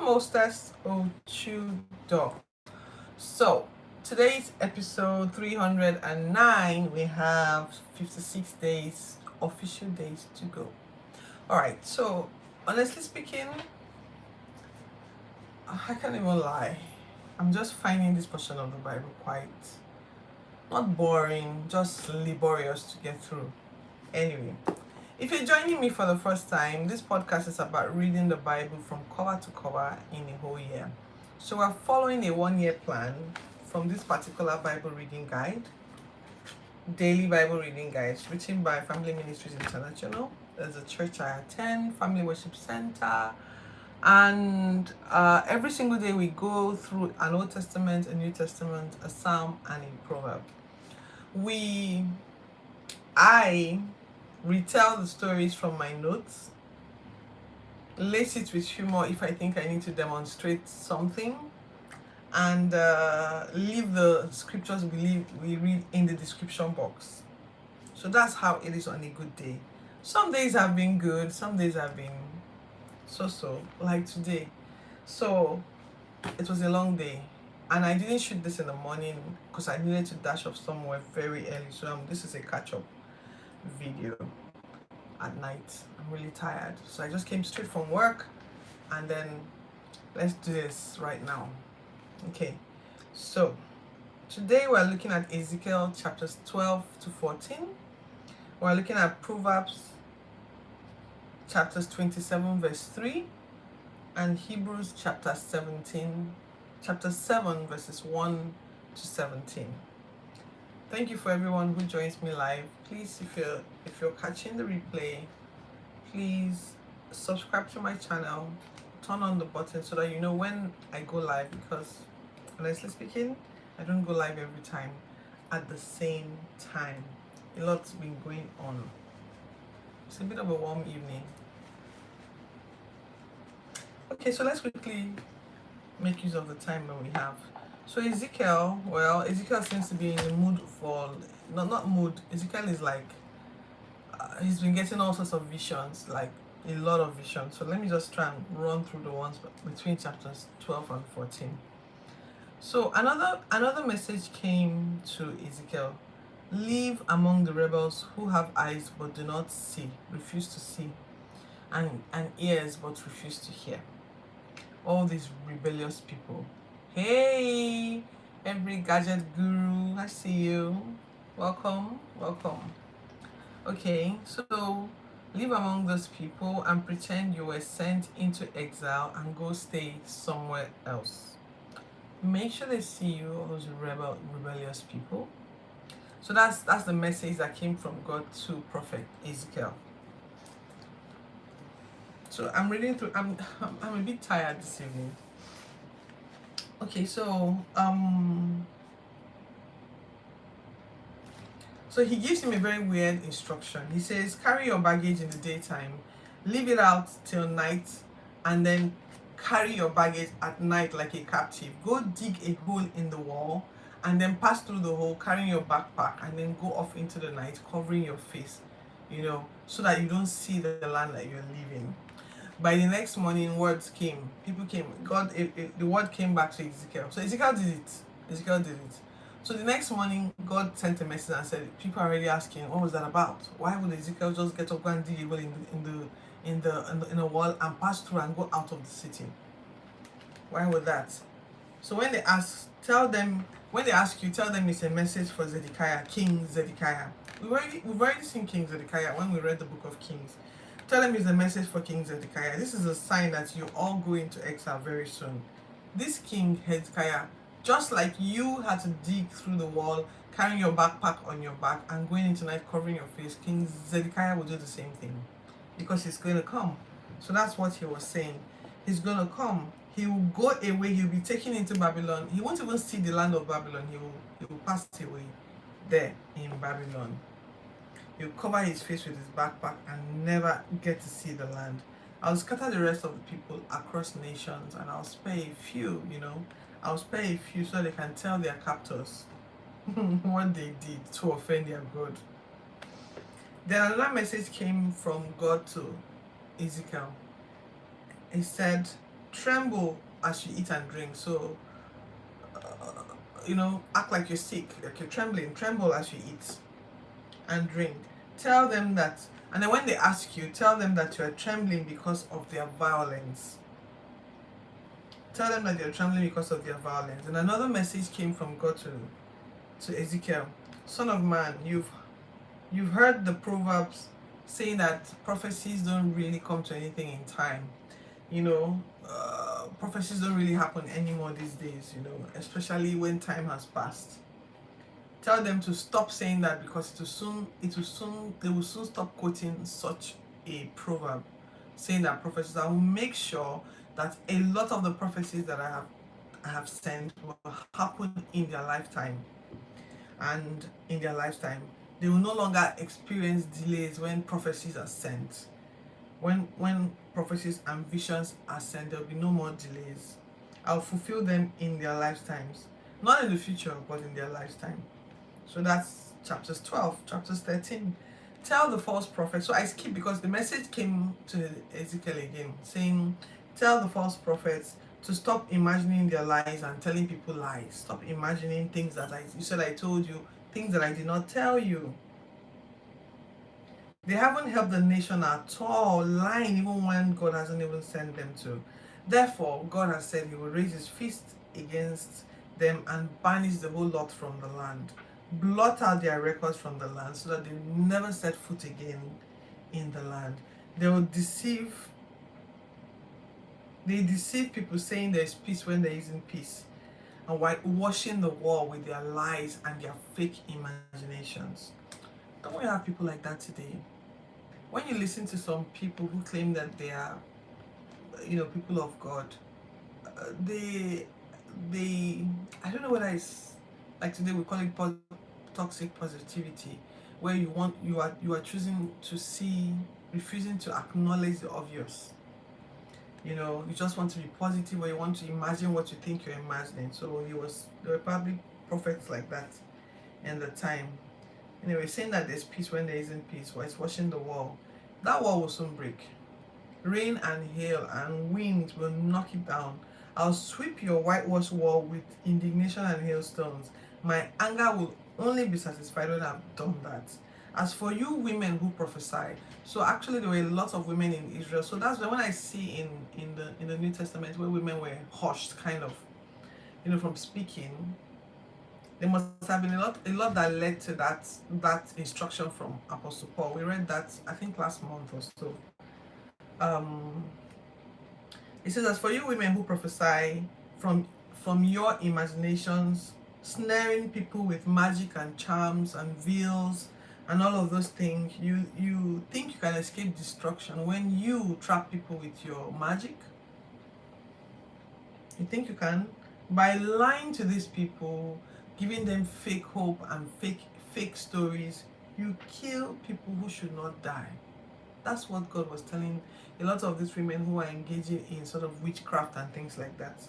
Mostest Ochudo. So, today's episode 309. We have 56 days, official days to go. Alright, so honestly speaking, I can't even lie. I'm just finding this portion of the Bible quite not boring, just laborious to get through. Anyway, if you're joining me for the first time, this podcast is about reading the Bible from cover to cover in a whole year. So we're following a 1 year plan from this particular Bible reading guide, daily Bible reading guides written by Family Ministries International. There's a church I attend, Family Worship Center, and every single day we go through an Old Testament, a New Testament, a Psalm, and a Proverb. I retell the stories from my notes, lace it with humor if I think I need to demonstrate something, and leave the scriptures we read in the description box. So that's how it is on a good day. Some days have been good, some days have been so, like today. So it was a long day, and I didn't shoot this in the morning because I needed to dash off somewhere very early. So this is a catch-up video at night. I'm really tired, so I just came straight from work, and then let's do this right now. Okay, so today we're looking at Ezekiel chapters 12 to 14. We're looking at Proverbs chapters 27 verse 3 and Hebrews chapter 7 verses 1 to 17. Thank you for everyone who joins me live. Please, if you're catching the replay, please subscribe to my channel, turn on the button so that you know when I go live, because honestly speaking, I don't go live every time at the same time. A lot's been going on. It's a bit of a warm evening. Okay, so let's quickly make use of the time that we have. So Ezekiel seems to be in the mood for, not mood, Ezekiel is like, he's been getting all sorts of visions, like a lot of visions. So let me just try and run through the ones between chapters 12 and 14. So another message came to Ezekiel. Live among the rebels who have eyes but do not see, refuse to see, and ears but refuse to hear. All these rebellious people. Hey, every gadget guru, I see you. Welcome. Okay, so live among those people and pretend you were sent into exile and go stay somewhere else. Make sure they see you, all those rebellious people. So that's the message that came from God to prophet Ezekiel. So I'm reading through. I'm a bit tired this evening. Okay, so he gives him a very weird instruction. He says, carry your baggage in the daytime, leave it out till night, and then carry your baggage at night like a captive. Go dig a hole in the wall and then pass through the hole carrying your backpack, and then go off into the night covering your face, so that you don't see the land that you're leaving. By the next morning, people came, the word came back to Ezekiel. So Ezekiel did it. So the next morning, God sent a message and said, people are already asking, what was that about? Why would Ezekiel just get up, go and dig a hole in the wall and pass through and go out of the city? Why would that? So when they ask you, tell them it's a message for Zedekiah, King Zedekiah. We've already seen King Zedekiah when we read the book of Kings. Tell them it's a message for King Zedekiah. This is a sign that you all go into exile very soon. This King Hezekiah, just like you had to dig through the wall, carrying your backpack on your back and going into night covering your face, King Zedekiah will do the same thing, because he's going to come. So that's what he was saying. He's going to come. He will go away. He'll be taken into Babylon. He won't even see the land of Babylon. He will pass away there in Babylon. He'll cover his face with his backpack and never get to see the land. I'll scatter the rest of the people across nations, and I'll spare a few, so they can tell their captors what they did to offend their God. Then another message came from God to Ezekiel. He said, tremble as you eat and drink. So, act like you're sick, like you're trembling. Tremble as you eat and drink. Tell them that, and then when they ask you, tell them that you are trembling because of their violence. Tell them that you're trembling because of their violence. And another message came from God to Ezekiel. Son of man, you've heard the Proverbs saying that prophecies don't really come to anything in time. Prophecies don't really happen anymore these days, especially when time has passed. Tell them to stop saying that, because they will soon stop quoting such a proverb, saying that prophecies. I will make sure that a lot of the prophecies that I have sent will happen in their lifetime, and in their lifetime they will no longer experience delays when prophecies are sent. When prophecies and visions are sent, there will be no more delays. I'll fulfill them in their lifetimes, not in the future, but in their lifetime. So that's chapters 12. Chapters 13. Tell the false prophet. So I skip because the message came to Ezekiel again, saying, tell the false prophets to stop imagining their lies and telling people lies. Stop imagining things that you said I told you, things that I did not tell you. They haven't helped the nation at all, lying even when God hasn't even sent them to. Therefore, God has said he will raise his fist against them and banish the whole lot from the land. Blot out their records from the land so that they will never set foot again in the land. They deceive people, saying there is peace when there isn't peace, and whitewashing the wall with their lies and their fake imaginations. Don't we have people like that today? When you listen to some people who claim that they are, people of God, they I don't know whether it's like today we call it toxic positivity, where you are choosing to see, refusing to acknowledge the obvious. You just want to be positive, or you want to imagine what you think you're imagining. So there were probably prophets like that in the time. Anyway, saying that there's peace when there isn't peace, while it's washing the wall. That wall will soon break. Rain and hail and wind will knock it down. I'll sweep your whitewashed wall with indignation and hailstones. My anger will only be satisfied when I've done that. As for you women who prophesy, so actually there were lots of women in Israel. So that's when I see in the New Testament where women were hushed, kind of, from speaking. There must have been a lot that led to that instruction from Apostle Paul. We read that I think last month or so. It says, as for you women who prophesy from your imaginations, snaring people with magic and charms and veils and all of those things, you think you can escape destruction when you trap people with your magic? You think you can? By lying to these people, giving them fake hope and fake stories, you kill people who should not die. That's what God was telling a lot of these women who are engaging in sort of witchcraft and things like that.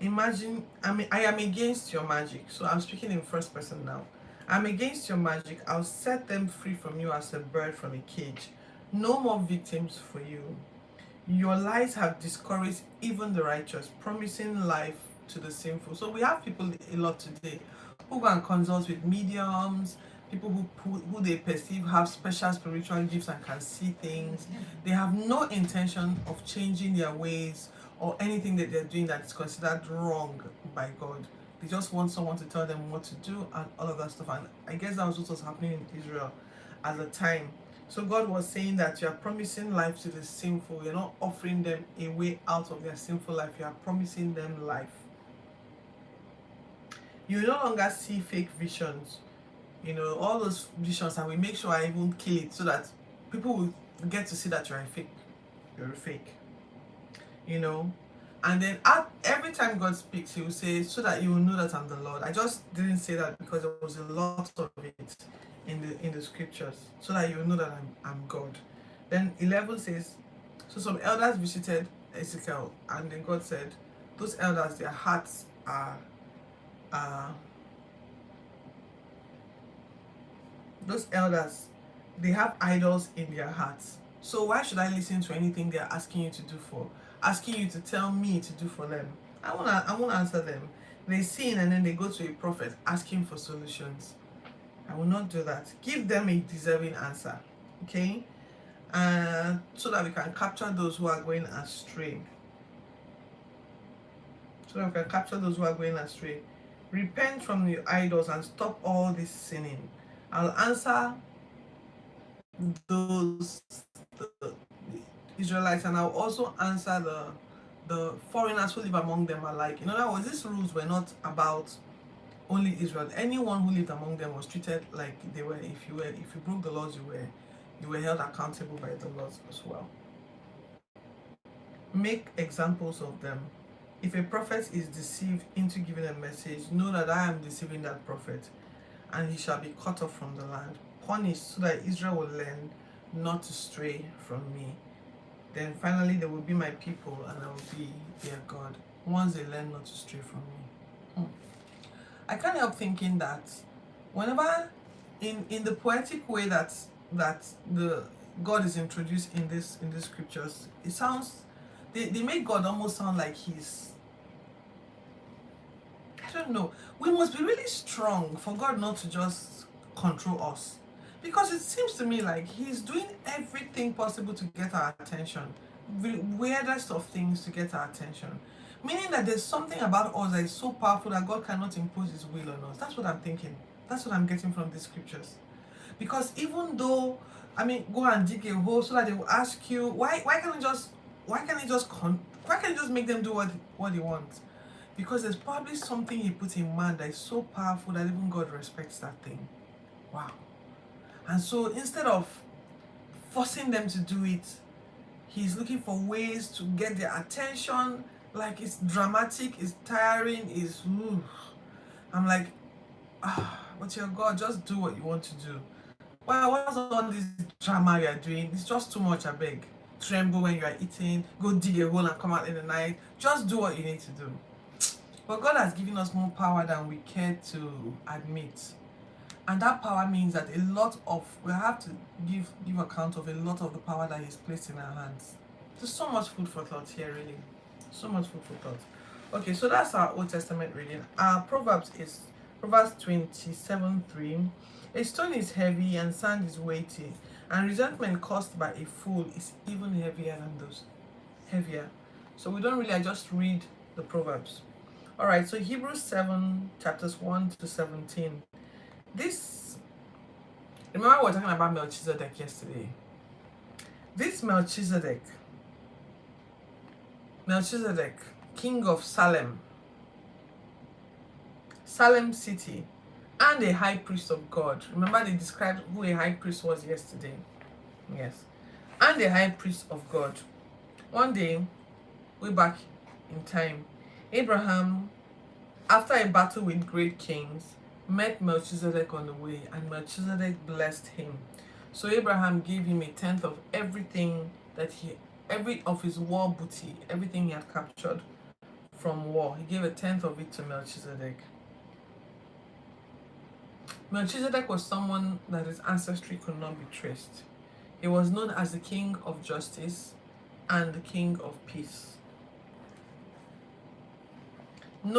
Imagine, I am against your magic. So I'm speaking in first person now. I'm against your magic. I'll set them free from you as a bird from a cage. No more victims for you. Your lies have discouraged even the righteous, promising life to the sinful. So we have people a lot today who go and consult with mediums, people who they perceive have special spiritual gifts and can see things. They have no intention of changing their ways or anything that they're doing that is considered wrong by God. They just want someone to tell them what to do and all of that stuff. And I guess that was what was happening in Israel at the time. So God was saying that you are promising life to the sinful. You're not offering them a way out of their sinful life. You are promising them life. You no longer see fake visions. All those visions, and we make sure I even kill it so that people will get to see that you're a fake. You're a fake. And then every time God speaks, he will say, so that you will know that I'm the Lord. I just didn't say that because there was a lot of it in the scriptures, so that you will know that I'm God. Then 11 says, so some elders visited Ezekiel, and then God said, those elders, their hearts are those elders, they have idols in their hearts. So why should I listen to anything they're asking you to do for? Asking you to tell me to do for them. I wanna answer them. They sin and then they go to a prophet asking for solutions. I will not do that. Give them a deserving answer. Okay? So that we can capture those who are going astray. So that we can capture those who are going astray. Repent from your idols and stop all this sinning. I'll answer those the Israelites, and I'll also answer the foreigners who live among them alike. In other words, these rules were not about only Israel. Anyone who lived among them was treated like they were. If you broke the laws, you were held accountable by the laws as well. Make examples of them. If a prophet is deceived into giving a message, know that I am deceiving that prophet, and he shall be cut off from the land, punished, so that Israel will learn not to stray from me. Then finally they will be my people and I will be their God, once they learn not to stray from me. I can't help thinking that whenever in the poetic way that the God is introduced in these scriptures, it sounds they make God almost sound like he's, I don't know. We must be really strong for God not to just control us. Because it seems to me like he's doing everything possible to get our attention. The weirdest of things to get our attention. Meaning that there's something about us that is so powerful that God cannot impose his will on us. That's what I'm thinking. That's what I'm getting from these scriptures. Because even though, go and dig a hole so that they will ask you, why can't you just make them do what he wants? Because there's probably something he put in man that is so powerful that even God respects that thing. Wow. And so instead of forcing them to do it, he's looking for ways to get their attention. Like, it's dramatic, it's tiring, I'm like, but your God, just do what you want to do. Well, what's all this drama you are doing? It's just too much, I beg. Tremble when you are eating, go dig a hole and come out in the night. Just do what you need to do. But God has given us more power than we care to admit. And that power means that we have to give account of a lot of the power that he's placed in our hands. There's so much food for thought here, really. So much food for thought. Okay, so that's our Old Testament reading. Our Proverbs is Proverbs 27:3. A stone is heavy and sand is weighty, and resentment caused by a fool is even heavier than those. Heavier. So we don't really, I just read the Proverbs. Alright, so Hebrews 7, chapters 1 to 17. Remember we were talking about Melchizedek yesterday. This Melchizedek, king of Salem city, and a high priest of God. Remember they described who a high priest was yesterday. Yes. And a high priest of God. One day, way back in time, Abraham, after a battle with great kings, met Melchizedek on the way, and Melchizedek blessed him. So Abraham gave him a tenth of everything every of his war booty, everything he had captured from war. He gave a tenth of it to Melchizedek. Melchizedek was someone that his ancestry could not be traced. He was known as the king of justice and the king of peace. He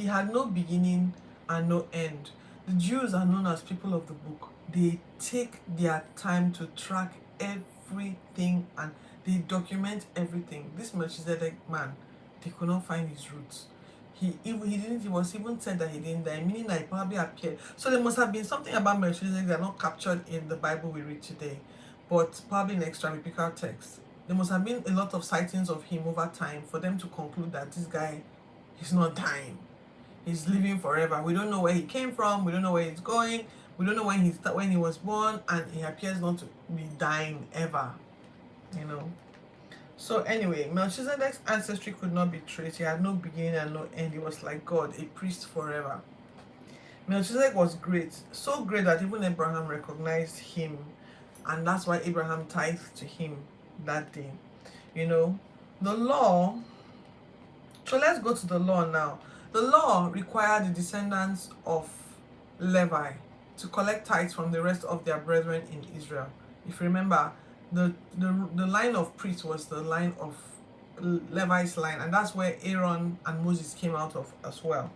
had no beginning and no end. The Jews are known as people of the book. They take their time to track everything and they document everything. This Melchizedek man, they could not find his roots. He was even said that he didn't die, meaning that he probably appeared. So there must have been something about Melchizedek that are not captured in the Bible we read today, but probably in extra biblical text. There must have been a lot of sightings of him over time for them to conclude that this guy is not dying. He's living forever. We don't know where he came from. We don't know where he's going. We don't know when he was born, and he appears not to be dying ever. So anyway, Melchizedek's ancestry could not be traced. He had no beginning and no end. He was like God, a priest forever. Melchizedek was great, so great that even Abraham recognized him, and that's why Abraham tithed to him that day. The law. So let's go to the law now. The law required the descendants of Levi to collect tithes from the rest of their brethren in Israel. If you remember, the line of priests was the line of Levi's line, and that's where Aaron and Moses came out of as well.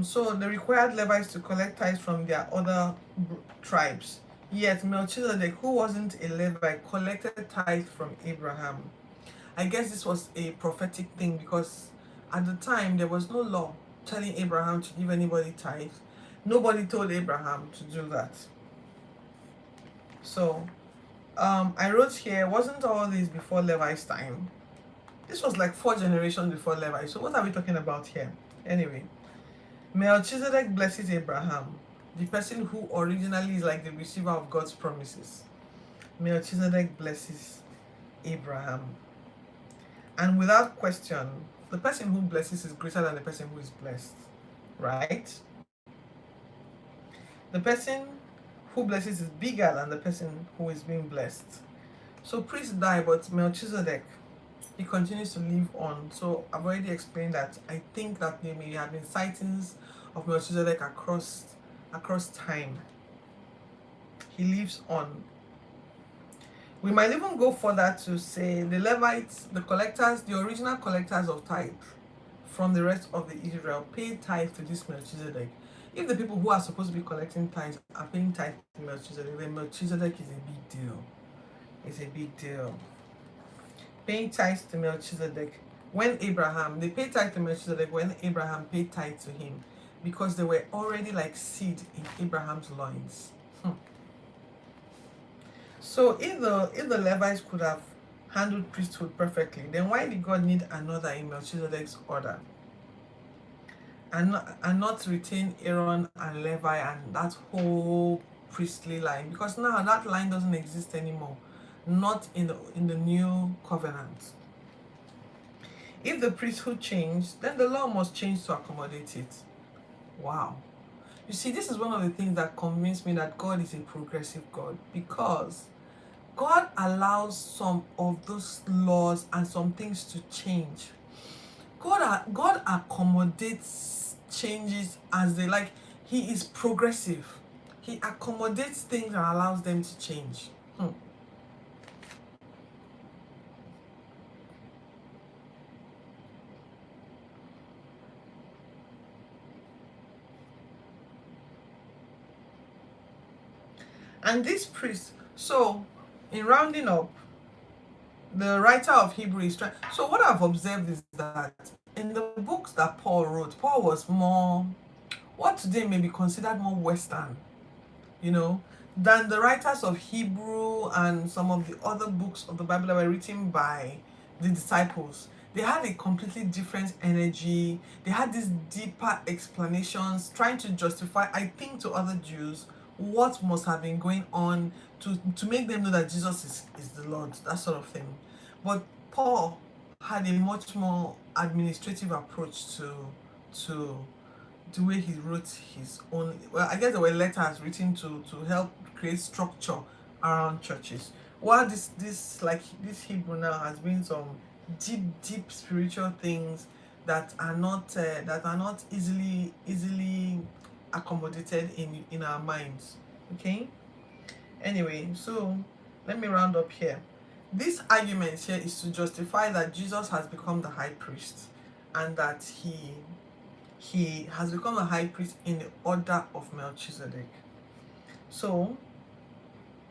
So they required Levites to collect tithes from their other tribes. Yet Melchizedek, who wasn't a Levite, collected tithes from Abraham. I guess this was a prophetic thing, because at the time there was no law telling Abraham to give anybody tithes. Nobody told Abraham to do that. So I wrote here, wasn't all this before Levi's time? This was like 4 generations before Levi. So what are we talking about here? Anyway, Melchizedek blesses Abraham, the person who originally is like the receiver of God's promises. Melchizedek blesses Abraham. And without question, the person who blesses is greater than the person who is blessed, right? The person who blesses is bigger than the person who is being blessed. So priests die, but Melchizedek, he continues to live on. So I've already explained that I think that there may have been sightings of Melchizedek across time. He lives on. We might even go further to say the Levites, the collectors, the original collectors of tithe from the rest of the Israel, paid tithe to this Melchizedek. If the people who are supposed to be collecting tithes are paying tithe to Melchizedek, then Melchizedek is a big deal. It's a big deal. Paying tithes to Melchizedek. When Abraham, they paid tithe to Melchizedek when Abraham paid tithe to him, because they were already like seed in Abraham's loins. So if the Levites could have handled priesthood perfectly, then why did God need another in Melchizedek's order? And not retain Aaron and Levi and that whole priestly line? Because now that line doesn't exist anymore. Not in the new covenant. If the priesthood changed, then the law must change to accommodate it. Wow. You see, this is one of the things that convinced me that God is a progressive God, because God allows some of those laws and some things to change. God accommodates changes as they like. He is progressive. He accommodates things and allows them to change. And this priest, so in rounding up, the writer of Hebrew is trying. So what I've observed is that in the books that Paul wrote, Paul was more, what today may be considered more Western, than the writers of Hebrew and some of the other books of the Bible that were written by the disciples. They had a completely different energy. They had these deeper explanations, trying to justify, I think, to other Jews what must have been going on to make them know that Jesus is the Lord, that sort of thing. But Paul had a much more administrative approach to the way he wrote his own. Well, I guess there were letters written to help create structure around churches. While this Hebrew now has been some deep spiritual things that are not easily accommodated in our minds. Okay. Anyway, so let me round up here. This argument here is to justify that Jesus has become the high priest, and that he has become a high priest in the order of Melchizedek. So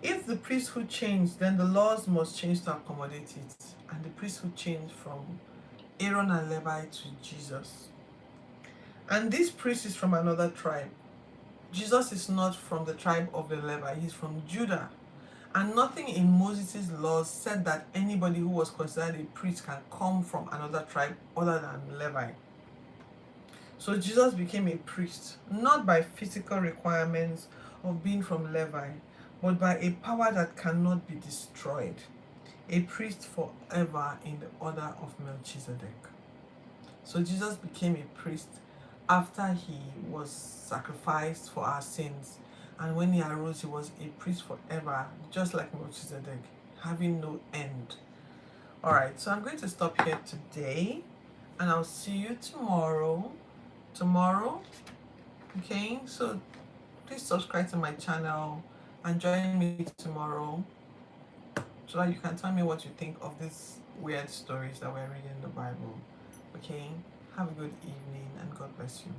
if the priesthood changed, then the laws must change to accommodate it, and the priesthood changed from Aaron and Levi to Jesus. And this priest is from another tribe. Jesus is not from the tribe of the Levi, he's from Judah. And nothing in Moses' laws said that anybody who was considered a priest can come from another tribe other than Levi. So Jesus became a priest, not by physical requirements of being from Levi, but by a power that cannot be destroyed. A priest forever in the order of Melchizedek. So Jesus became a priest after he was sacrificed for our sins. And when he arose, he was a priest forever, just like Melchizedek, having no end. Alright, so I'm going to stop here today, and I'll see you tomorrow. Tomorrow, Okay, so please subscribe to my channel and join me tomorrow so that you can tell me what you think of these weird stories that we're reading in the Bible. Okay, have a good evening and God bless you.